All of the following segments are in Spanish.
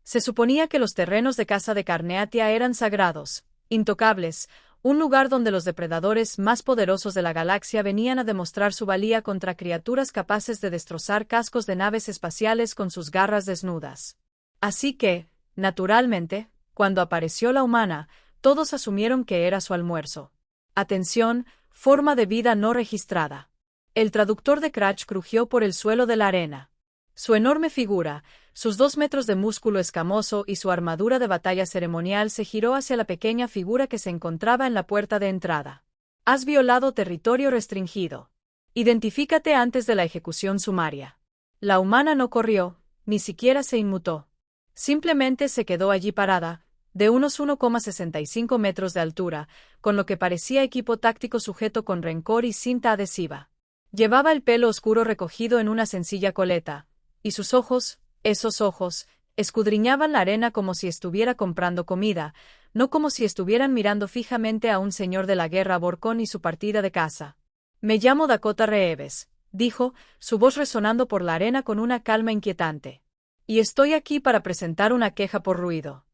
Se suponía que los terrenos de caza de Carneatia eran sagrados, intocables, un lugar donde los depredadores más poderosos de la galaxia venían a demostrar su valía contra criaturas capaces de destrozar cascos de naves espaciales con sus garras desnudas. Así que, naturalmente, cuando apareció la humana, todos asumieron que era su almuerzo. Atención, forma de vida no registrada. El traductor de Cratch crujió por el suelo de la arena. Su enorme figura, sus 2 metros de músculo escamoso y su armadura de batalla ceremonial se giró hacia la pequeña figura que se encontraba en la puerta de entrada. Has violado territorio restringido. Identifícate antes de la ejecución sumaria. La humana no corrió, ni siquiera se inmutó. Simplemente se quedó allí parada, de unos 1,65 metros de altura, con lo que parecía equipo táctico sujeto con rencor y cinta adhesiva. Llevaba el pelo oscuro recogido en una sencilla coleta, y sus ojos, esos ojos, escudriñaban la arena como si estuviera comprando comida, no como si estuvieran mirando fijamente a un señor de la guerra Borcón y su partida de caza. Me llamo Dakota Reeves, dijo, su voz resonando por la arena con una calma inquietante. Y estoy aquí para presentar una queja por ruido.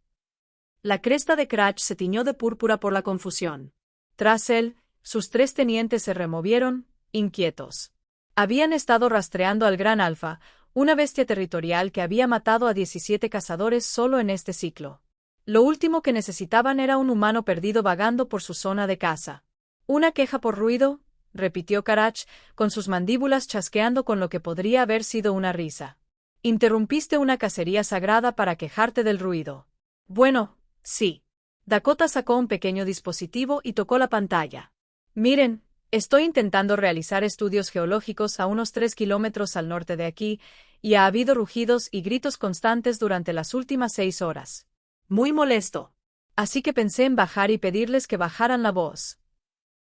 La cresta de Cratch se tiñó de púrpura por la confusión. Tras él, sus 3 tenientes se removieron, inquietos. Habían estado rastreando al Gran Alfa, una bestia territorial que había matado a 17 cazadores solo en este ciclo. Lo último que necesitaban era un humano perdido vagando por su zona de caza. ¿Una queja por ruido?, repitió Cratch, con sus mandíbulas chasqueando con lo que podría haber sido una risa. Interrumpiste una cacería sagrada para quejarte del ruido. Bueno, sí. Dakota sacó un pequeño dispositivo y tocó la pantalla. Miren, estoy intentando realizar estudios geológicos a unos 3 kilómetros al norte de aquí, y ha habido rugidos y gritos constantes durante las últimas 6 horas. Muy molesto. Así que pensé en bajar y pedirles que bajaran la voz.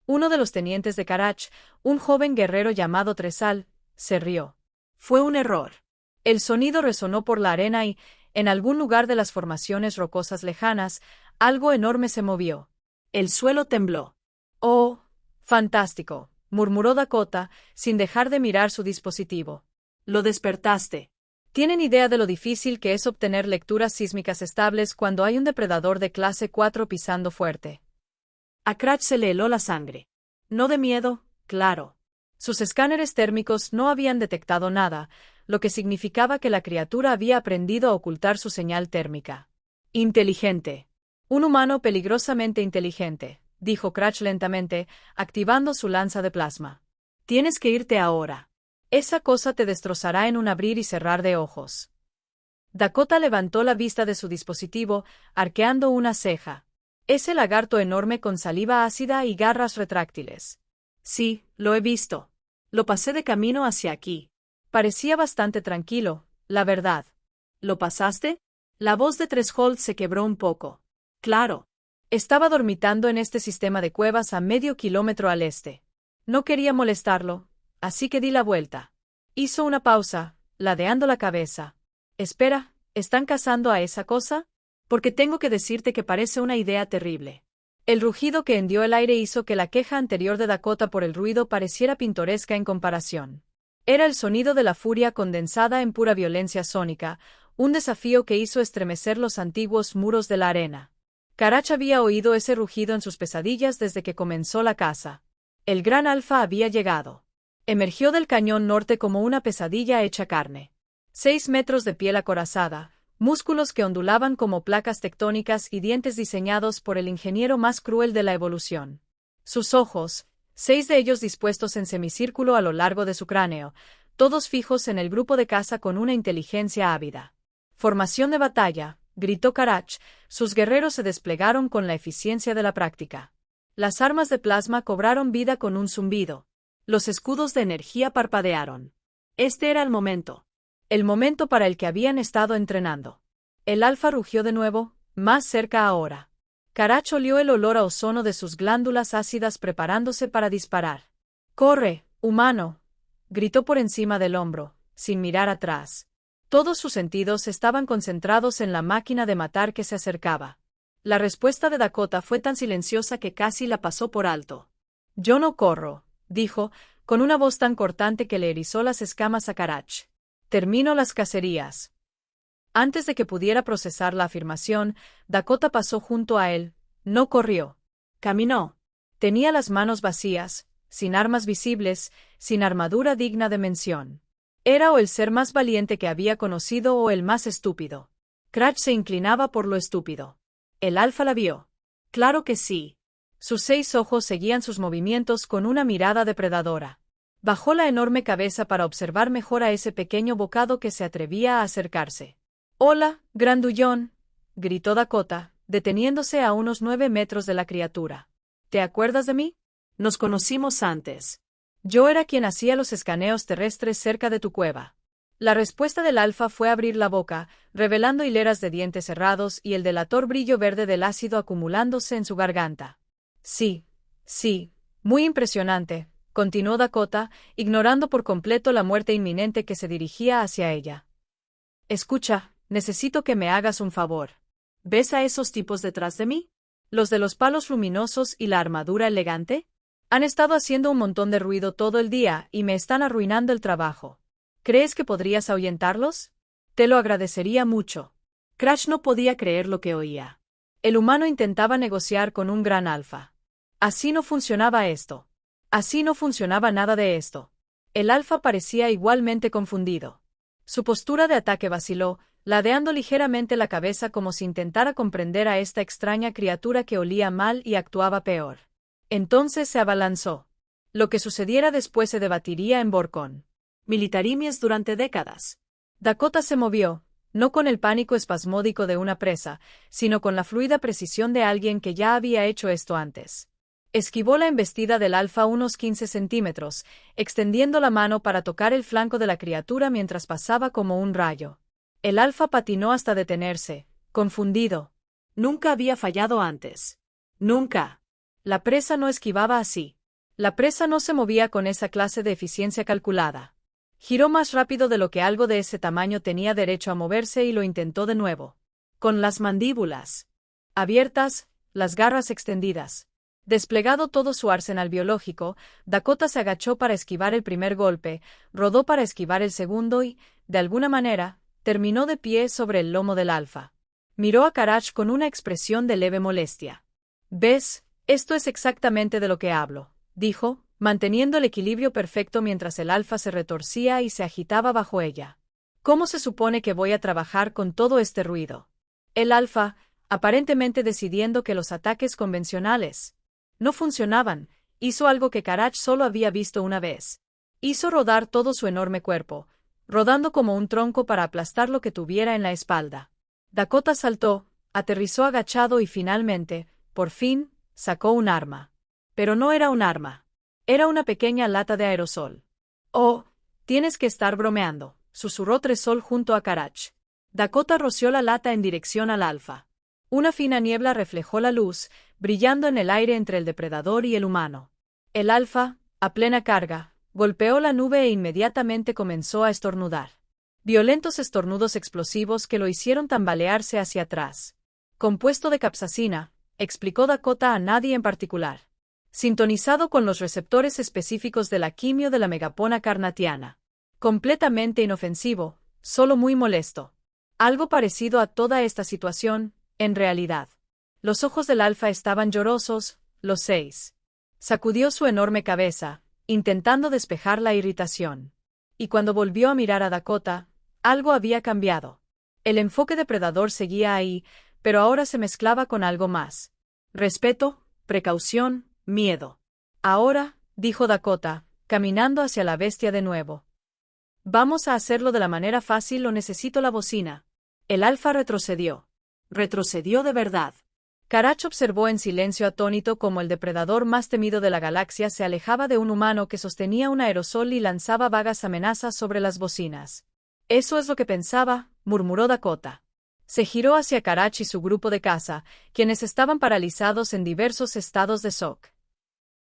Uno de los tenientes de Cratch, un joven guerrero llamado Tresal, se rió. Fue un error. El sonido resonó por la arena y, en algún lugar de las formaciones rocosas lejanas, algo enorme se movió. El suelo tembló. ¡Oh! Fantástico, murmuró Dakota, sin dejar de mirar su dispositivo. Lo despertaste. ¿Tienen idea de lo difícil que es obtener lecturas sísmicas estables cuando hay un depredador de clase 4 pisando fuerte? A Cratch se le heló la sangre. No de miedo, claro. Sus escáneres térmicos no habían detectado nada, lo que significaba que la criatura había aprendido a ocultar su señal térmica. Inteligente. Un humano peligrosamente inteligente, dijo Cratch lentamente, activando su lanza de plasma. Tienes que irte ahora. Esa cosa te destrozará en un abrir y cerrar de ojos. Dakota levantó la vista de su dispositivo, arqueando una ceja. Ese lagarto enorme con saliva ácida y garras retráctiles. Sí, lo he visto. Lo pasé de camino hacia aquí. Parecía bastante tranquilo, la verdad. ¿Lo pasaste? La voz de Threshold se quebró un poco. Claro. Estaba dormitando en este sistema de cuevas a medio kilómetro al este. No quería molestarlo, así que di la vuelta. Hizo una pausa, ladeando la cabeza. Espera, ¿están cazando a esa cosa? Porque tengo que decirte que parece una idea terrible. El rugido que hendió el aire hizo que la queja anterior de Dakota por el ruido pareciera pintoresca en comparación. Era el sonido de la furia condensada en pura violencia sónica, un desafío que hizo estremecer los antiguos muros de la arena. Cratch había oído ese rugido en sus pesadillas desde que comenzó la caza. El Gran Alfa había llegado. Emergió del cañón norte como una pesadilla hecha carne. 6 metros de piel acorazada, músculos que ondulaban como placas tectónicas y dientes diseñados por el ingeniero más cruel de la evolución. Sus ojos, 6 de ellos dispuestos en semicírculo a lo largo de su cráneo, todos fijos en el grupo de caza con una inteligencia ávida. Formación de batalla, gritó Cratch, sus guerreros se desplegaron con la eficiencia de la práctica. Las armas de plasma cobraron vida con un zumbido. Los escudos de energía parpadearon. Este era el momento para el que habían estado entrenando. El alfa rugió de nuevo, más cerca ahora. Cratch olió el olor a ozono de sus glándulas ácidas preparándose para disparar. ¡Corre, humano!, gritó por encima del hombro, sin mirar atrás. Todos sus sentidos estaban concentrados en la máquina de matar que se acercaba. La respuesta de Dakota fue tan silenciosa que casi la pasó por alto. Yo no corro, dijo, con una voz tan cortante que le erizó las escamas a Cratch. Termino las cacerías. Antes de que pudiera procesar la afirmación, Dakota pasó junto a él. No corrió. Caminó. Tenía las manos vacías, sin armas visibles, sin armadura digna de mención. Era o el ser más valiente que había conocido o el más estúpido. Cratch se inclinaba por lo estúpido. El alfa la vio. Claro que sí. Sus 6 ojos seguían sus movimientos con una mirada depredadora. Bajó la enorme cabeza para observar mejor a ese pequeño bocado que se atrevía a acercarse. «Hola, grandullón», gritó Dakota, deteniéndose a unos 9 metros de la criatura. «¿Te acuerdas de mí? Nos conocimos antes. Yo era quien hacía los escaneos terrestres cerca de tu cueva». La respuesta del alfa fue abrir la boca, revelando hileras de dientes cerrados y el delator brillo verde del ácido acumulándose en su garganta. «Sí, sí, muy impresionante», continuó Dakota, ignorando por completo la muerte inminente que se dirigía hacia ella. «Escucha, necesito que me hagas un favor. ¿Ves a esos tipos detrás de mí? ¿Los de los palos luminosos y la armadura elegante? Han estado haciendo un montón de ruido todo el día y me están arruinando el trabajo. ¿Crees que podrías ahuyentarlos? Te lo agradecería mucho». Crash no podía creer lo que oía. El humano intentaba negociar con un gran alfa. Así no funcionaba esto. Así no funcionaba nada de esto. El alfa parecía igualmente confundido. Su postura de ataque vaciló, ladeando ligeramente la cabeza como si intentara comprender a esta extraña criatura que olía mal y actuaba peor. Entonces se abalanzó. Lo que sucediera después se debatiría en Borcón. Militarimies durante décadas. Dakota se movió, no con el pánico espasmódico de una presa, sino con la fluida precisión de alguien que ya había hecho esto antes. Esquivó la embestida del alfa unos 15 centímetros, extendiendo la mano para tocar el flanco de la criatura mientras pasaba como un rayo. El alfa patinó hasta detenerse, confundido. Nunca había fallado antes. Nunca. La presa no esquivaba así. La presa no se movía con esa clase de eficiencia calculada. Giró más rápido de lo que algo de ese tamaño tenía derecho a moverse y lo intentó de nuevo. Con las mandíbulas abiertas, las garras extendidas. Desplegado todo su arsenal biológico, Dakota se agachó para esquivar el primer golpe, rodó para esquivar el segundo y, de alguna manera, terminó de pie sobre el lomo del alfa. Miró a Carash con una expresión de leve molestia. «¿Ves? Esto es exactamente de lo que hablo», dijo, manteniendo el equilibrio perfecto mientras el alfa se retorcía y se agitaba bajo ella. «¿Cómo se supone que voy a trabajar con todo este ruido?» El alfa, aparentemente decidiendo que los ataques convencionales no funcionaban, hizo algo que Carash solo había visto una vez. Hizo rodar todo su enorme cuerpo, rodando como un tronco para aplastar lo que tuviera en la espalda. Dakota saltó, aterrizó agachado y finalmente, por fin, sacó un arma. Pero no era un arma. Era una pequeña lata de aerosol. «Oh, tienes que estar bromeando», susurró Tresol junto a Carash. Dakota roció la lata en dirección al alfa. Una fina niebla reflejó la luz, brillando en el aire entre el depredador y el humano. El alfa, a plena carga, golpeó la nube e inmediatamente comenzó a estornudar. Violentos estornudos explosivos que lo hicieron tambalearse hacia atrás. «Compuesto de capsacina», explicó Dakota a nadie en particular. «Sintonizado con los receptores específicos de la quimio de la megapona carnatiana. Completamente inofensivo, solo muy molesto. Algo parecido a toda esta situación, en realidad». Los ojos del alfa estaban llorosos, los 6. Sacudió su enorme cabeza, intentando despejar la irritación. Y cuando volvió a mirar a Dakota, algo había cambiado. El enfoque depredador seguía ahí, pero ahora se mezclaba con algo más. Respeto, precaución, miedo. «Ahora», dijo Dakota, caminando hacia la bestia de nuevo. «¿Vamos a hacerlo de la manera fácil o necesito la bocina?» El alfa retrocedió. Retrocedió de verdad. Carash observó en silencio atónito cómo el depredador más temido de la galaxia se alejaba de un humano que sostenía un aerosol y lanzaba vagas amenazas sobre las bocinas. «Eso es lo que pensaba», murmuró Dakota. Se giró hacia Carash y su grupo de caza, quienes estaban paralizados en diversos estados de shock.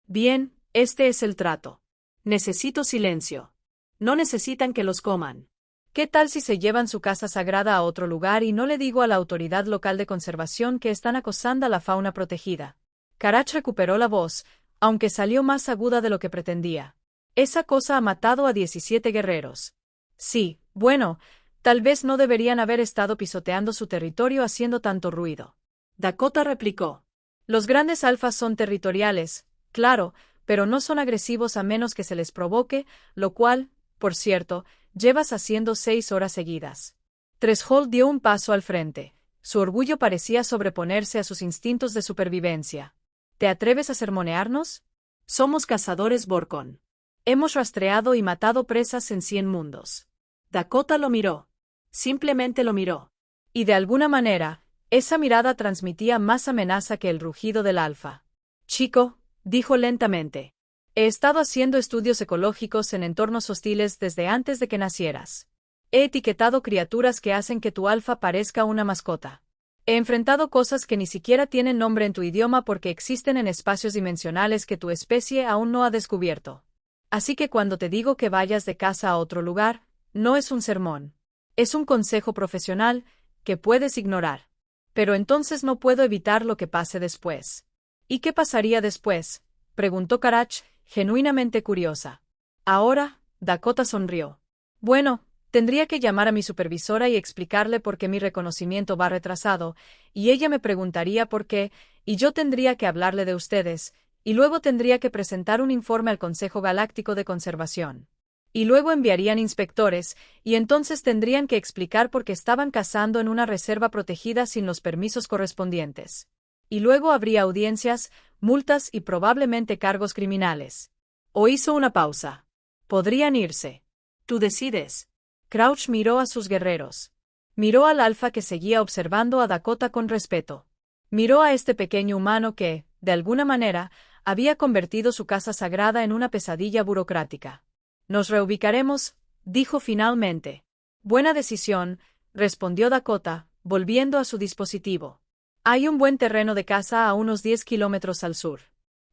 «Bien, este es el trato. Necesito silencio. No necesitan que los coman. ¿Qué tal si se llevan su casa sagrada a otro lugar y no le digo a la autoridad local de conservación que están acosando a la fauna protegida?» Carash recuperó la voz, aunque salió más aguda de lo que pretendía. «Esa cosa ha matado a 17 guerreros». «Sí, bueno, Tal vez no deberían haber estado pisoteando su territorio haciendo tanto ruido. Dakota replicó. Los grandes alfas son territoriales, claro, pero no son agresivos a menos que se les provoque, lo cual, por cierto, llevas haciendo 6 horas seguidas. Threshold dio un paso al frente. Su orgullo parecía sobreponerse a sus instintos de supervivencia. ¿Te atreves a sermonearnos? Somos cazadores Borcon. Hemos rastreado y matado presas en 100 mundos. Dakota lo miró. Simplemente lo miró. Y de alguna manera, esa mirada transmitía más amenaza que el rugido del alfa. Chico, dijo lentamente. He estado haciendo estudios ecológicos en entornos hostiles desde antes de que nacieras. He etiquetado criaturas que hacen que tu alfa parezca una mascota. He enfrentado cosas que ni siquiera tienen nombre en tu idioma porque existen en espacios dimensionales que tu especie aún no ha descubierto. Así que cuando te digo que vayas de casa a otro lugar, no es un sermón. Es un consejo profesional que puedes ignorar. Pero entonces no puedo evitar lo que pase después. ¿Y qué pasaría después?, preguntó Karach, genuinamente curiosa. Ahora, Dakota sonrió. Bueno, tendría que llamar a mi supervisora y explicarle por qué mi reconocimiento va retrasado, y ella me preguntaría por qué, y yo tendría que hablarle de ustedes, y luego tendría que presentar un informe al Consejo Galáctico de Conservación. Y luego enviarían inspectores, y entonces tendrían que explicar por qué estaban cazando en una reserva protegida sin los permisos correspondientes. Y luego habría audiencias, multas y probablemente cargos criminales. O hizo una pausa. Podrían irse. Tú decides. Crouch miró a sus guerreros. Miró al alfa que seguía observando a Dakota con respeto. Miró a este pequeño humano que, de alguna manera, había convertido su casa sagrada en una pesadilla burocrática. Nos reubicaremos, dijo finalmente. Buena decisión, respondió Dakota, volviendo a su dispositivo. Hay un buen terreno de caza a unos 10 kilómetros al sur.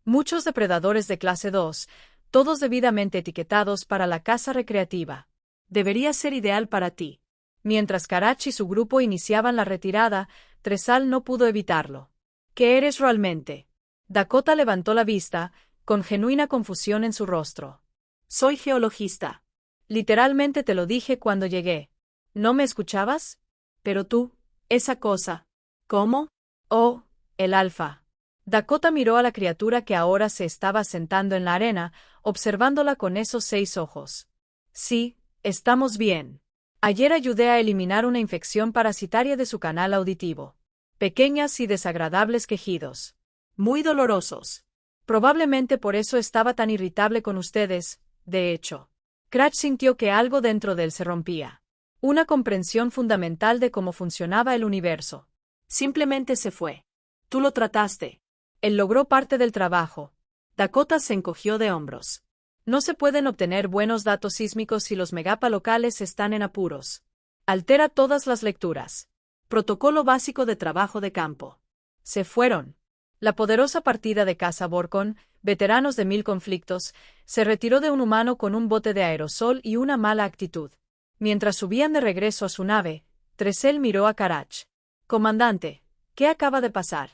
Muchos depredadores de clase 2, todos debidamente etiquetados para la caza recreativa. Debería ser ideal para ti. Mientras Karach y su grupo iniciaban la retirada, Tresal no pudo evitarlo. ¿Qué eres realmente? Dakota levantó la vista, con genuina confusión en su rostro. Soy geologista. Literalmente te lo dije cuando llegué. ¿No me escuchabas? Pero tú, esa cosa. ¿Cómo? Oh, el alfa. Dakota miró a la criatura que ahora se estaba sentando en la arena, observándola con esos 6 ojos. Sí, estamos bien. Ayer ayudé a eliminar una infección parasitaria de su canal auditivo. Pequeñas y desagradables quejidos. Muy dolorosos. Probablemente por eso estaba tan irritable con ustedes, de hecho. Cratch sintió que algo dentro de él se rompía. Una comprensión fundamental de cómo funcionaba el universo. Simplemente se fue. Tú lo trataste. Él logró parte del trabajo. Dakota se encogió de hombros. No se pueden obtener buenos datos sísmicos si los megapa locales están en apuros. Altera todas las lecturas. Protocolo básico de trabajo de campo. Se fueron. La poderosa partida de caza Borcon, veteranos de 1000 conflictos, se retiró de un humano con un bote de aerosol y una mala actitud. Mientras subían de regreso a su nave, Tresel miró a Karach. Comandante, ¿qué acaba de pasar?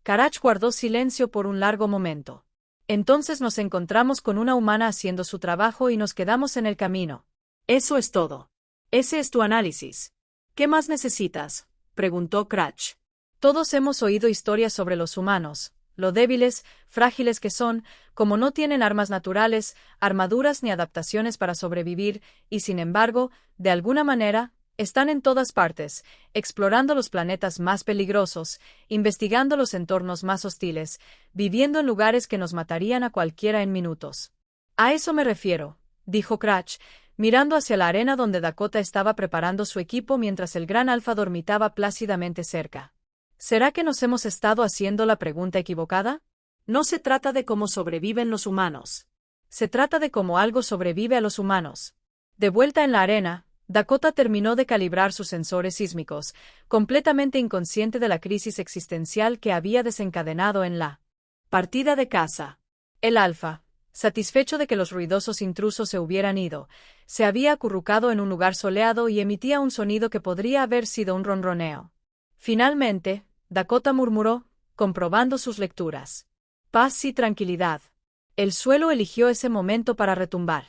Karach guardó silencio por un largo momento. Entonces nos encontramos con una humana haciendo su trabajo y nos quedamos en el camino. Eso es todo. Ese es tu análisis. ¿Qué más necesitas?, preguntó Cratch. Todos hemos oído historias sobre los humanos, lo débiles, frágiles que son, como no tienen armas naturales, armaduras ni adaptaciones para sobrevivir, y sin embargo, de alguna manera, están en todas partes, explorando los planetas más peligrosos, investigando los entornos más hostiles, viviendo en lugares que nos matarían a cualquiera en minutos. A eso me refiero, dijo Cratch, mirando hacia la arena donde Dakota estaba preparando su equipo mientras el gran alfa dormitaba plácidamente cerca. ¿Será que nos hemos estado haciendo la pregunta equivocada? No se trata de cómo sobreviven los humanos. Se trata de cómo algo sobrevive a los humanos. De vuelta en la arena, Dakota terminó de calibrar sus sensores sísmicos, completamente inconsciente de la crisis existencial que había desencadenado en la partida de caza. El alfa, satisfecho de que los ruidosos intrusos se hubieran ido, se había acurrucado en un lugar soleado y emitía un sonido que podría haber sido un ronroneo. Finalmente, Dakota murmuró, comprobando sus lecturas. Paz y tranquilidad. El suelo eligió ese momento para retumbar.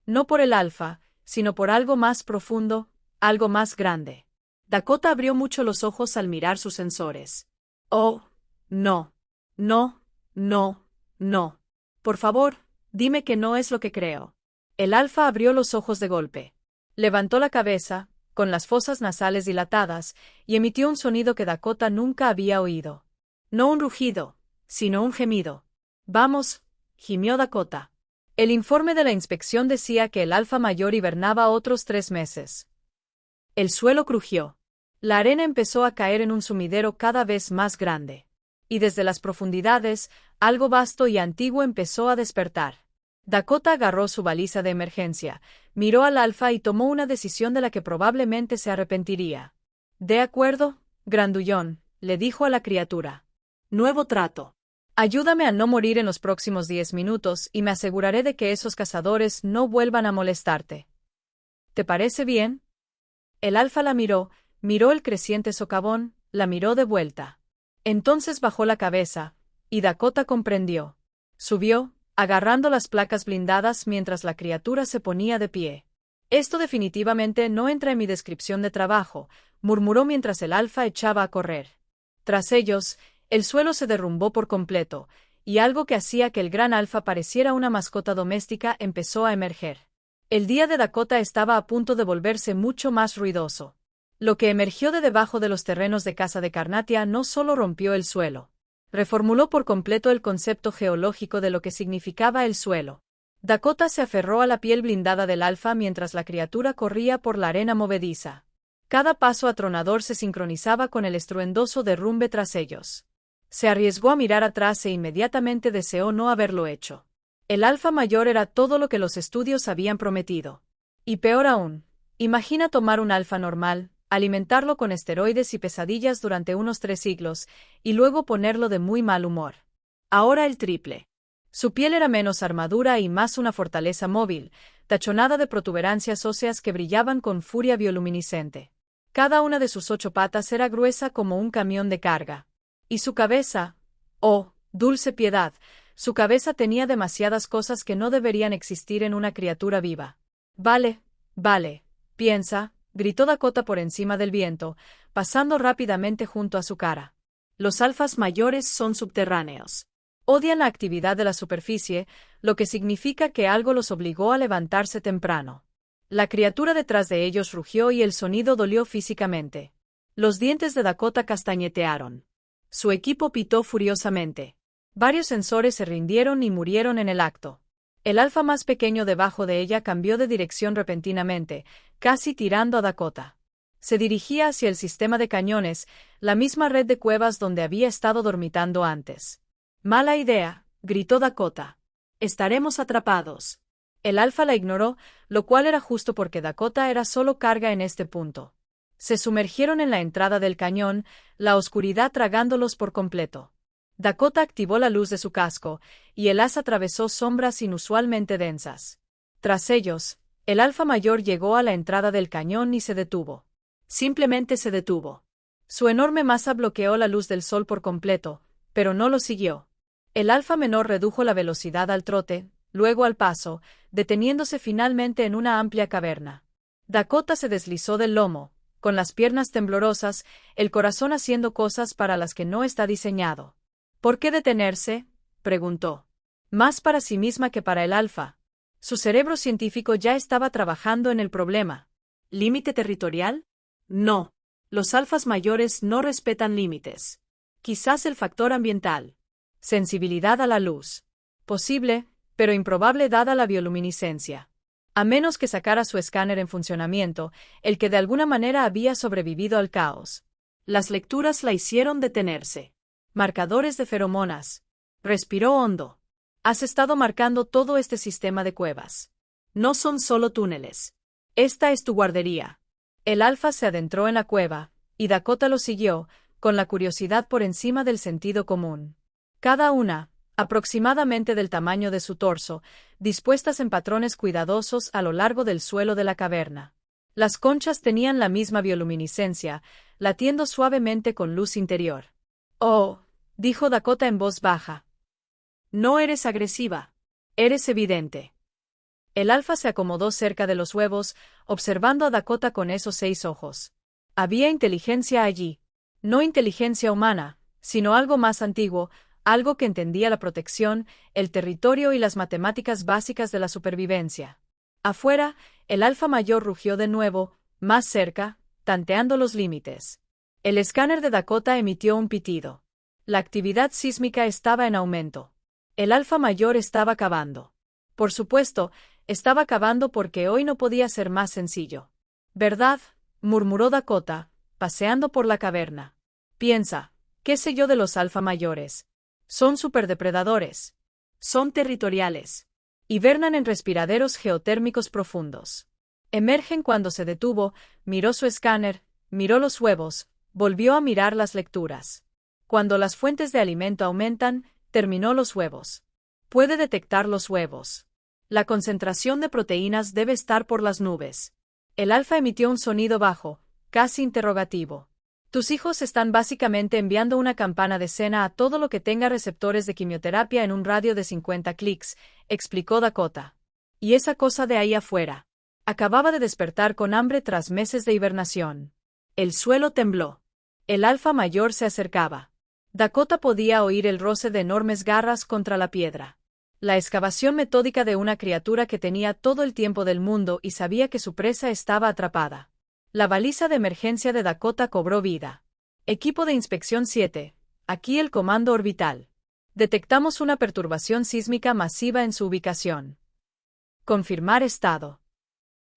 No por el alfa, sino por algo más profundo, algo más grande. Dakota abrió mucho los ojos al mirar sus sensores. Oh, no. No, no, no. Por favor, dime que no es lo que creo. El alfa abrió los ojos de golpe. Levantó la cabeza, con las fosas nasales dilatadas, y emitió un sonido que Dakota nunca había oído. No un rugido, sino un gemido. Vamos, gimió Dakota. El informe de la inspección decía que el alfa mayor hibernaba otros 3 meses. El suelo crujió. La arena empezó a caer en un sumidero cada vez más grande. Y desde las profundidades, algo vasto y antiguo empezó a despertar. Dakota agarró su baliza de emergencia, miró al alfa y tomó una decisión de la que probablemente se arrepentiría. «De acuerdo, grandullón», le dijo a la criatura. «Nuevo trato. Ayúdame a no morir en los próximos 10 minutos y me aseguraré de que esos cazadores no vuelvan a molestarte. ¿Te parece bien?» El alfa la miró el creciente socavón, la miró de vuelta. Entonces bajó la cabeza, y Dakota comprendió. Subió, agarrando las placas blindadas mientras la criatura se ponía de pie. «Esto definitivamente no entra en mi descripción de trabajo», murmuró mientras el alfa echaba a correr. Tras ellos, el suelo se derrumbó por completo, y algo que hacía que el gran alfa pareciera una mascota doméstica empezó a emerger. El día de Dakota estaba a punto de volverse mucho más ruidoso. Lo que emergió de debajo de los terrenos de Casa de Carnatia no solo rompió el suelo. Reformuló por completo el concepto geológico de lo que significaba el suelo. Dakota se aferró a la piel blindada del alfa mientras la criatura corría por la arena movediza. Cada paso atronador se sincronizaba con el estruendoso derrumbe tras ellos. Se arriesgó a mirar atrás e inmediatamente deseó no haberlo hecho. El alfa mayor era todo lo que los estudios habían prometido. Y peor aún, imagina tomar un alfa normal, alimentarlo con esteroides y pesadillas durante unos 3 siglos, y luego ponerlo de muy mal humor. Ahora el triple. Su piel era menos armadura y más una fortaleza móvil, tachonada de protuberancias óseas que brillaban con furia bioluminiscente. Cada una de sus 8 patas era gruesa como un camión de carga. Y su cabeza, oh, dulce piedad, su cabeza tenía demasiadas cosas que no deberían existir en una criatura viva. Vale, piensa, gritó Dakota por encima del viento, pasando rápidamente junto a su cara. Los alfas mayores son subterráneos. Odian la actividad de la superficie, lo que significa que algo los obligó a levantarse temprano. La criatura detrás de ellos rugió y el sonido dolió físicamente. Los dientes de Dakota castañetearon. Su equipo pitó furiosamente. Varios sensores se rindieron y murieron en el acto. El alfa más pequeño debajo de ella cambió de dirección repentinamente, casi tirando a Dakota. Se dirigía hacia el sistema de cañones, la misma red de cuevas donde había estado dormitando antes. «Mala idea», gritó Dakota. «Estaremos atrapados». El alfa la ignoró, lo cual era justo porque Dakota era solo carga en este punto. Se sumergieron en la entrada del cañón, la oscuridad tragándolos por completo. Dakota activó la luz de su casco, y el haz atravesó sombras inusualmente densas. Tras ellos, el alfa mayor llegó a la entrada del cañón y se detuvo. Simplemente se detuvo. Su enorme masa bloqueó la luz del sol por completo, pero no lo siguió. El alfa menor redujo la velocidad al trote, luego al paso, deteniéndose finalmente en una amplia caverna. Dakota se deslizó del lomo, con las piernas temblorosas, el corazón haciendo cosas para las que no está diseñado. «¿Por qué detenerse?», preguntó. Más para sí misma que para el alfa. Su cerebro científico ya estaba trabajando en el problema. ¿Límite territorial? No. Los alfas mayores no respetan límites. Quizás el factor ambiental. Sensibilidad a la luz. Posible, pero improbable dada la bioluminiscencia. A menos que sacara su escáner en funcionamiento, el que de alguna manera había sobrevivido al caos. Las lecturas la hicieron detenerse. Marcadores de feromonas. Respiró hondo. Has estado marcando todo este sistema de cuevas. No son solo túneles. Esta es tu guardería. El alfa se adentró en la cueva, y Dakota lo siguió, con la curiosidad por encima del sentido común. Cada una, aproximadamente del tamaño de su torso, dispuestas en patrones cuidadosos a lo largo del suelo de la caverna. Las conchas tenían la misma bioluminiscencia, latiendo suavemente con luz interior. «Oh», dijo Dakota en voz baja. «No eres agresiva. Eres evidente». El alfa se acomodó cerca de los huevos, observando a Dakota con esos 6 ojos. Había inteligencia allí. No inteligencia humana, sino algo más antiguo, algo que entendía la protección, el territorio y las matemáticas básicas de la supervivencia. Afuera, el alfa mayor rugió de nuevo, más cerca, tanteando los límites. El escáner de Dakota emitió un pitido. La actividad sísmica estaba en aumento. El alfa mayor estaba cavando. Por supuesto, estaba cavando porque hoy no podía ser más sencillo. ¿Verdad?, murmuró Dakota, paseando por la caverna. Piensa, ¿qué sé yo de los alfa mayores? Son superdepredadores. Son territoriales. Hibernan en respiraderos geotérmicos profundos. Emergen cuando se detuvo, miró su escáner, miró los huevos, volvió a mirar las lecturas. Cuando las fuentes de alimento aumentan, terminó los huevos. Puede detectar los huevos. La concentración de proteínas debe estar por las nubes. El alfa emitió un sonido bajo, casi interrogativo. Tus hijos están básicamente enviando una campana de cena a todo lo que tenga receptores de quimioterapia en un radio de 50 clics, explicó Dakota. Y esa cosa de ahí afuera. Acababa de despertar con hambre tras meses de hibernación. El suelo tembló. El alfa mayor se acercaba. Dakota podía oír el roce de enormes garras contra la piedra. La excavación metódica de una criatura que tenía todo el tiempo del mundo y sabía que su presa estaba atrapada. La baliza de emergencia de Dakota cobró vida. Equipo de inspección 7. Aquí el comando orbital. Detectamos una perturbación sísmica masiva en su ubicación. Confirmar estado.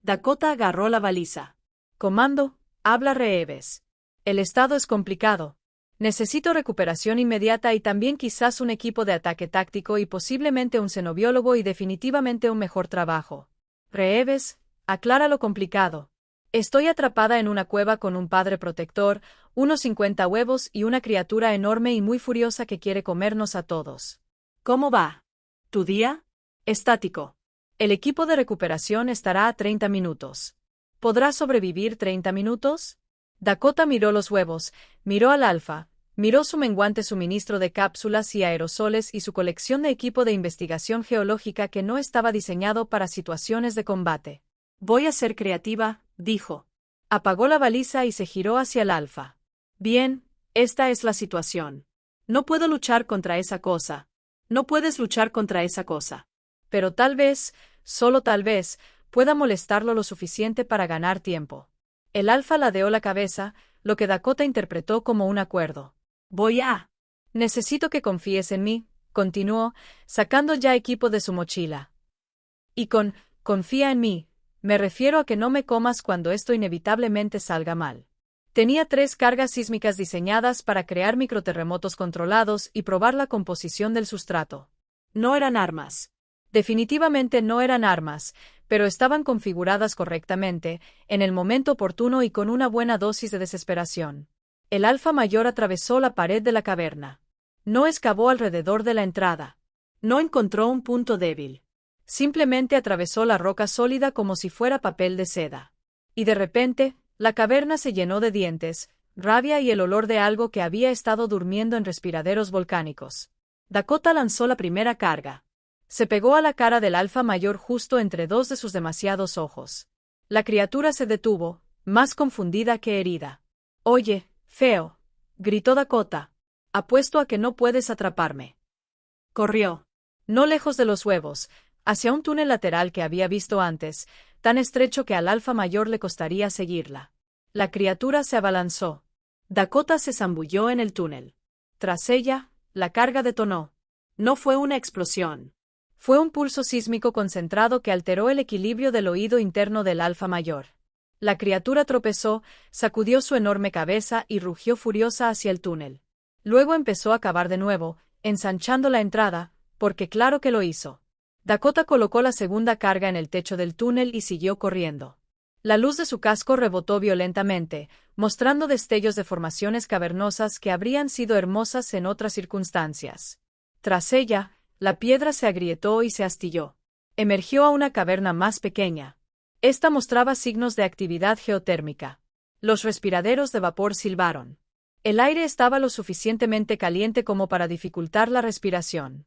Dakota agarró la baliza. Comando, habla Reeves. El estado es complicado. Necesito recuperación inmediata y también quizás un equipo de ataque táctico y posiblemente un xenobiólogo y definitivamente un mejor trabajo. Reeves, aclara lo complicado. Estoy atrapada en una cueva con un padre protector, unos 50 huevos y una criatura enorme y muy furiosa que quiere comernos a todos. ¿Cómo va? ¿Tu día? Estático. El equipo de recuperación estará a 30 minutos. ¿Podrá sobrevivir 30 minutos? Dakota miró los huevos, miró al alfa, miró su menguante suministro de cápsulas y aerosoles y su colección de equipo de investigación geológica que no estaba diseñado para situaciones de combate. Voy a ser creativa, dijo. Apagó la baliza y se giró hacia el alfa. Bien, esta es la situación. No puedo luchar contra esa cosa. No puedes luchar contra esa cosa. Pero tal vez, solo tal vez, pueda molestarlo lo suficiente para ganar tiempo. El alfa ladeó la cabeza, lo que Dakota interpretó como un acuerdo. Voy a. Necesito que confíes en mí, continuó, sacando ya equipo de su mochila. Y confía en mí, me refiero a que no me comas cuando esto inevitablemente salga mal. Tenía 3 cargas sísmicas diseñadas para crear microterremotos controlados y probar la composición del sustrato. No eran armas. Definitivamente no eran armas, pero estaban configuradas correctamente, en el momento oportuno y con una buena dosis de desesperación. El alfa mayor atravesó la pared de la caverna. No excavó alrededor de la entrada. No encontró un punto débil. Simplemente atravesó la roca sólida como si fuera papel de seda. Y de repente, la caverna se llenó de dientes, rabia y el olor de algo que había estado durmiendo en respiraderos volcánicos. Dakota lanzó la primera carga. Se pegó a la cara del alfa mayor justo entre 2 de sus demasiados ojos. La criatura se detuvo, más confundida que herida. «Oye, feo», gritó Dakota. «Apuesto a que no puedes atraparme». Corrió. No lejos de los huevos, hacia un túnel lateral que había visto antes, tan estrecho que al alfa mayor le costaría seguirla. La criatura se abalanzó. Dakota se zambulló en el túnel. Tras ella, la carga detonó. No fue una explosión. Fue un pulso sísmico concentrado que alteró el equilibrio del oído interno del alfa mayor. La criatura tropezó, sacudió su enorme cabeza y rugió furiosa hacia el túnel. Luego empezó a cavar de nuevo, ensanchando la entrada, porque claro que lo hizo. Dakota colocó la segunda carga en el techo del túnel y siguió corriendo. La luz de su casco rebotó violentamente, mostrando destellos de formaciones cavernosas que habrían sido hermosas en otras circunstancias. Tras ella, la piedra se agrietó y se astilló. Emergió a una caverna más pequeña. Esta mostraba signos de actividad geotérmica. Los respiraderos de vapor silbaron. El aire estaba lo suficientemente caliente como para dificultar la respiración.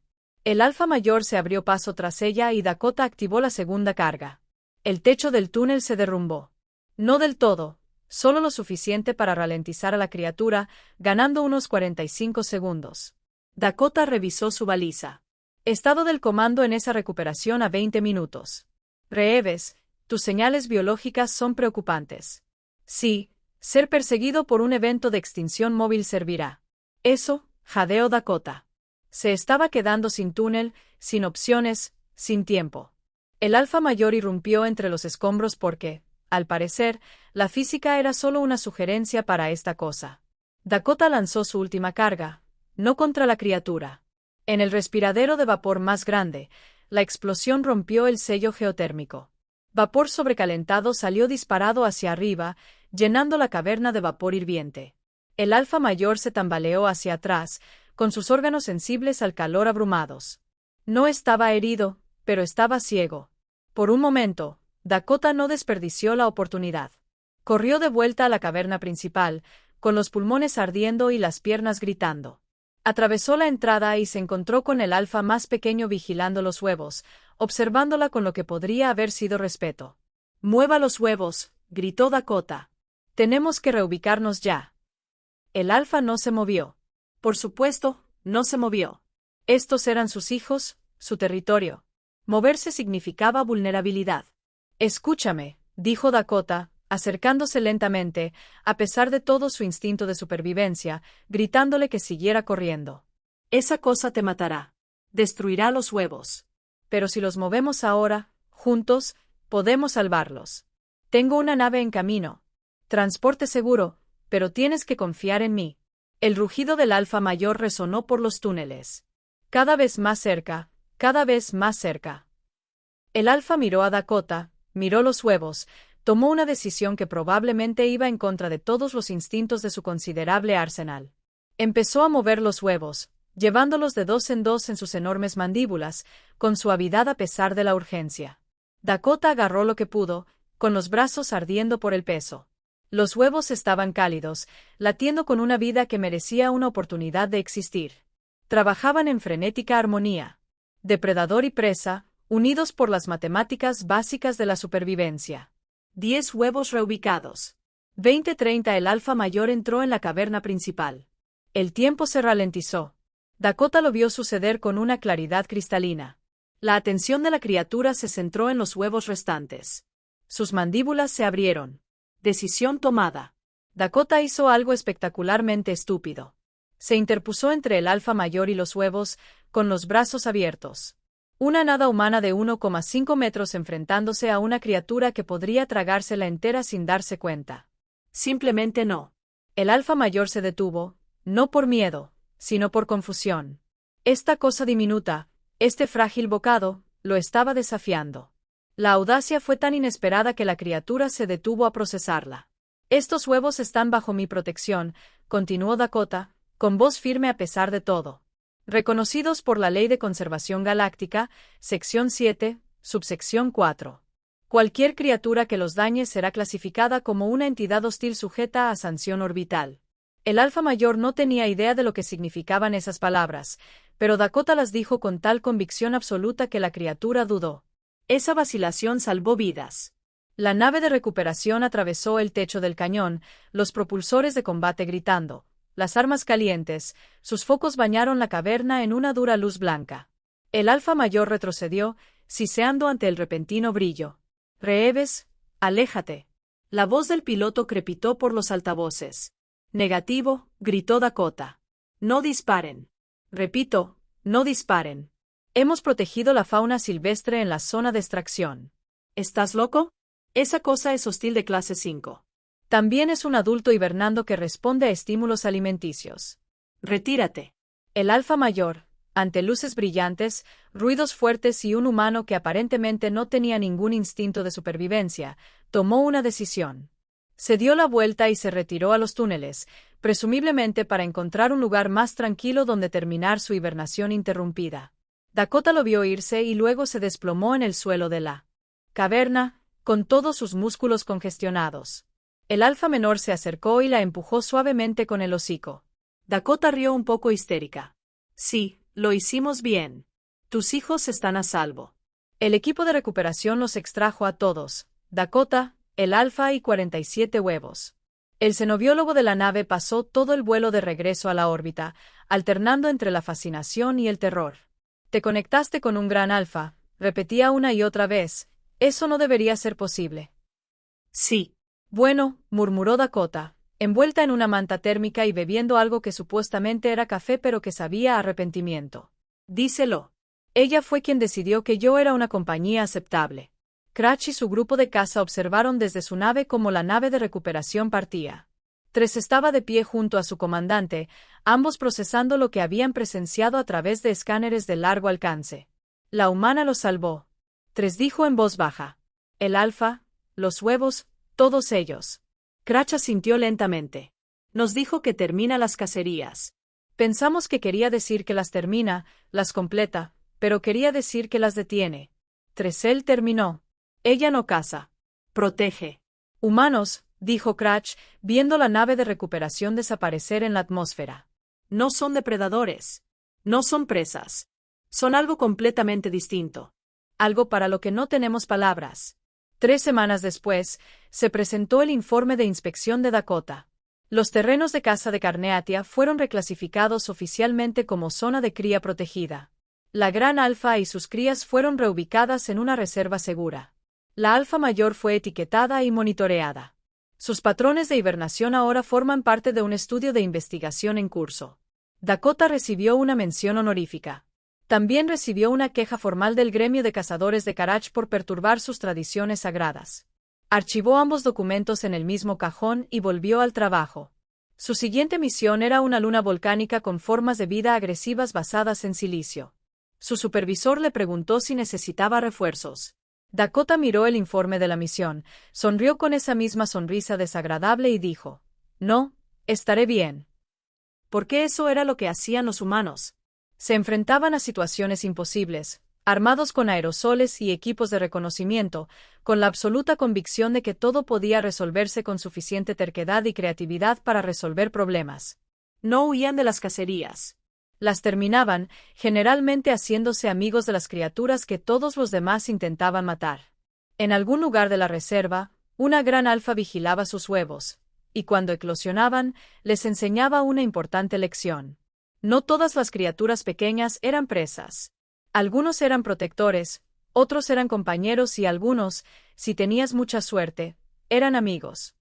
El alfa mayor se abrió paso tras ella y Dakota activó la segunda carga. El techo del túnel se derrumbó. No del todo, solo lo suficiente para ralentizar a la criatura, ganando unos 45 segundos. Dakota revisó su baliza. Estado del comando en esa recuperación a 20 minutos. Reeves, tus señales biológicas son preocupantes. Sí, ser perseguido por un evento de extinción móvil servirá. Eso, jadeó Dakota. Se estaba quedando sin túnel, sin opciones, sin tiempo. El alfa mayor irrumpió entre los escombros porque, al parecer, la física era solo una sugerencia para esta cosa. Dakota lanzó su última carga, no contra la criatura. En el respiradero de vapor más grande, la explosión rompió el sello geotérmico. Vapor sobrecalentado salió disparado hacia arriba, llenando la caverna de vapor hirviente. El alfa mayor se tambaleó hacia atrás, con sus órganos sensibles al calor abrumados. No estaba herido, pero estaba ciego. Por un momento, Dakota no desperdició la oportunidad. Corrió de vuelta a la caverna principal, con los pulmones ardiendo y las piernas gritando. Atravesó la entrada y se encontró con el alfa más pequeño vigilando los huevos, observándola con lo que podría haber sido respeto. «Mueva los huevos», gritó Dakota. «Tenemos que reubicarnos ya». El alfa no se movió. Por supuesto, no se movió. Estos eran sus hijos, su territorio. Moverse significaba vulnerabilidad. «Escúchame», dijo Dakota, acercándose lentamente, a pesar de todo su instinto de supervivencia, gritándole que siguiera corriendo. «Esa cosa te matará. Destruirá los huevos. Pero si los movemos ahora, juntos, podemos salvarlos. Tengo una nave en camino. Transporte seguro, pero tienes que confiar en mí». El rugido del alfa mayor resonó por los túneles. Cada vez más cerca, cada vez más cerca. El alfa miró a Dakota, miró los huevos, tomó una decisión que probablemente iba en contra de todos los instintos de su considerable arsenal. Empezó a mover los huevos, llevándolos de dos en sus enormes mandíbulas, con suavidad a pesar de la urgencia. Dakota agarró lo que pudo, con los brazos ardiendo por el peso. Los huevos estaban cálidos, latiendo con una vida que merecía una oportunidad de existir. Trabajaban en frenética armonía. Depredador y presa, unidos por las matemáticas básicas de la supervivencia. 10 huevos reubicados. 20:30 El alfa mayor entró en la caverna principal. El tiempo se ralentizó. Dakota lo vio suceder con una claridad cristalina. La atención de la criatura se centró en los huevos restantes. Sus mandíbulas se abrieron. Decisión tomada. Dakota hizo algo espectacularmente estúpido. Se interpuso entre el alfa mayor y los huevos, con los brazos abiertos. Una nada humana de 1,5 metros enfrentándose a una criatura que podría tragársela entera sin darse cuenta. Simplemente no. El alfa mayor se detuvo, no por miedo, sino por confusión. Esta cosa diminuta, este frágil bocado, lo estaba desafiando. La audacia fue tan inesperada que la criatura se detuvo a procesarla. «Estos huevos están bajo mi protección», continuó Dakota, con voz firme a pesar de todo. «Reconocidos por la Ley de Conservación Galáctica, sección 7, subsección 4. Cualquier criatura que los dañe será clasificada como una entidad hostil sujeta a sanción orbital». El alfa mayor no tenía idea de lo que significaban esas palabras, pero Dakota las dijo con tal convicción absoluta que la criatura dudó. Esa vacilación salvó vidas. La nave de recuperación atravesó el techo del cañón, los propulsores de combate gritando, las armas calientes, sus focos bañaron la caverna en una dura luz blanca. El alfa mayor retrocedió, siseando ante el repentino brillo. «Reeves, aléjate». La voz del piloto crepitó por los altavoces. «Negativo», gritó Dakota. «No disparen». «Repito, no disparen. Hemos protegido la fauna silvestre en la zona de extracción». «¿Estás loco? Esa cosa es hostil de clase 5. También es un adulto hibernando que responde a estímulos alimenticios». «Retírate». El alfa mayor, ante luces brillantes, ruidos fuertes y un humano que aparentemente no tenía ningún instinto de supervivencia, tomó una decisión. Se dio la vuelta y se retiró a los túneles, presumiblemente para encontrar un lugar más tranquilo donde terminar su hibernación interrumpida. Dakota lo vio irse y luego se desplomó en el suelo de la caverna, con todos sus músculos congestionados. El alfa menor se acercó y la empujó suavemente con el hocico. Dakota rió un poco histérica. «Sí, lo hicimos bien. Tus hijos están a salvo. El equipo de recuperación los extrajo a todos, Dakota, el Alfa y 47 huevos. El xenobiólogo de la nave pasó todo el vuelo de regreso a la órbita, alternando entre la fascinación y el terror. Te conectaste con un gran Alfa, repetía una y otra vez. Eso no debería ser posible. Sí. Bueno, murmuró Dakota, envuelta en una manta térmica y bebiendo algo que supuestamente era café pero que sabía a arrepentimiento. Díselo. Ella fue quien decidió que yo era una compañía aceptable. Cratch y su grupo de caza observaron desde su nave cómo la nave de recuperación partía. Tres estaba de pie junto a su comandante, ambos procesando lo que habían presenciado a través de escáneres de largo alcance. La humana los salvó. Tres dijo en voz baja. El Alfa, los huevos, todos ellos. Cratch asintió lentamente. Nos dijo que termina las cacerías. Pensamos que quería decir que las termina, las completa, pero quería decir que las detiene. Él terminó. Ella no caza. Protege. Humanos, dijo Cratch, viendo la nave de recuperación desaparecer en la atmósfera. No son depredadores. No son presas. Son algo completamente distinto. Algo para lo que no tenemos palabras. 3 semanas después, se presentó el informe de inspección de Dakota. Los terrenos de caza de Carneatia fueron reclasificados oficialmente como zona de cría protegida. La Gran Alfa y sus crías fueron reubicadas en una reserva segura. La Alfa mayor fue etiquetada y monitoreada. Sus patrones de hibernación ahora forman parte de un estudio de investigación en curso. Dakota recibió una mención honorífica. También recibió una queja formal del gremio de cazadores de Karach por perturbar sus tradiciones sagradas. Archivó ambos documentos en el mismo cajón y volvió al trabajo. Su siguiente misión era una luna volcánica con formas de vida agresivas basadas en silicio. Su supervisor le preguntó si necesitaba refuerzos. Dakota miró el informe de la misión, sonrió con esa misma sonrisa desagradable y dijo: «No, estaré bien». Porque eso era lo que hacían los humanos. Se enfrentaban a situaciones imposibles, armados con aerosoles y equipos de reconocimiento, con la absoluta convicción de que todo podía resolverse con suficiente terquedad y creatividad para resolver problemas. No huían de las cacerías. Las terminaban, generalmente haciéndose amigos de las criaturas que todos los demás intentaban matar. En algún lugar de la reserva, una gran alfa vigilaba sus huevos, y cuando eclosionaban, les enseñaba una importante lección. No todas las criaturas pequeñas eran presas. Algunos eran protectores, otros eran compañeros y algunos, si tenías mucha suerte, eran amigos.